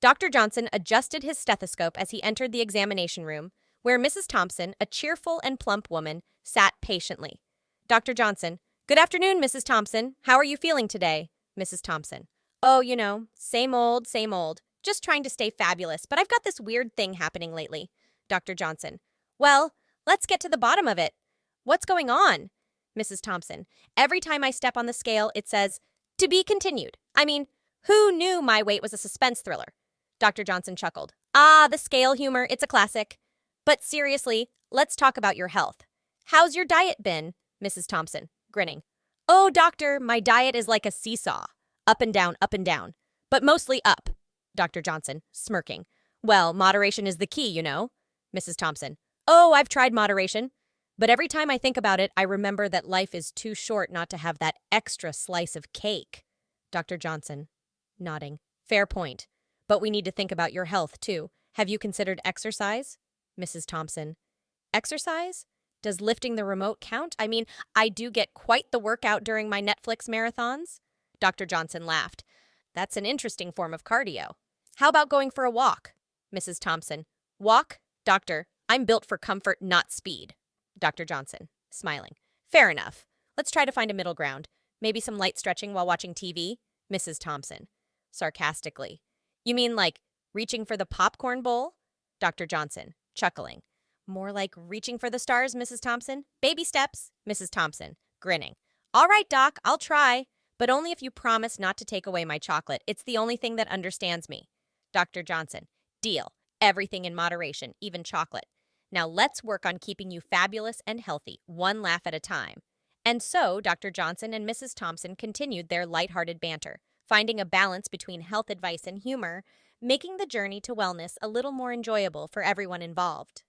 Dr. Johnson adjusted his stethoscope as he entered the examination room, where Mrs. Thompson, a cheerful and plump woman, sat patiently. Dr. Johnson, good afternoon, Mrs. Thompson. How are you feeling today? Mrs. Thompson, oh, same old, same old. Just trying to stay fabulous, but I've got this weird thing happening lately. Dr. Johnson, well, let's get to the bottom of it. What's going on? Mrs. Thompson, every time I step on the scale, it says, to be continued. I mean, who knew my weight was a suspense thriller? Dr. Johnson chuckled. Ah, the scale humor, it's a classic. But seriously, let's talk about your health. How's your diet been? Mrs. Thompson, grinning. Oh, doctor, my diet is like a seesaw. Up and down, but mostly up. Dr. Johnson, smirking. Well, moderation is the key, you know. Mrs. Thompson, oh, I've tried moderation. But every time I think about it, I remember that life is too short not to have that extra slice of cake. Dr. Johnson, nodding. Fair point. But we need to think about your health, too. Have you considered exercise? Mrs. Thompson, exercise? Does lifting the remote count? I mean, I do get quite the workout during my Netflix marathons. Dr. Johnson laughed. That's an interesting form of cardio. How about going for a walk? Mrs. Thompson, walk? Doctor, I'm built for comfort, not speed. Dr. Johnson, smiling. Fair enough. Let's try to find a middle ground. Maybe some light stretching while watching TV? Mrs. Thompson, sarcastically. You mean like reaching for the popcorn bowl? Dr. Johnson, chuckling. More like reaching for the stars, Mrs. Thompson. Baby steps, Mrs. Thompson, grinning. All right, Doc, I'll try. But only if you promise not to take away my chocolate. It's the only thing that understands me. Dr. Johnson, deal. Everything in moderation, even chocolate. Now let's work on keeping you fabulous and healthy, one laugh at a time. And so, Dr. Johnson and Mrs. Thompson continued their lighthearted banter, finding a balance between health advice and humor, making the journey to wellness a little more enjoyable for everyone involved.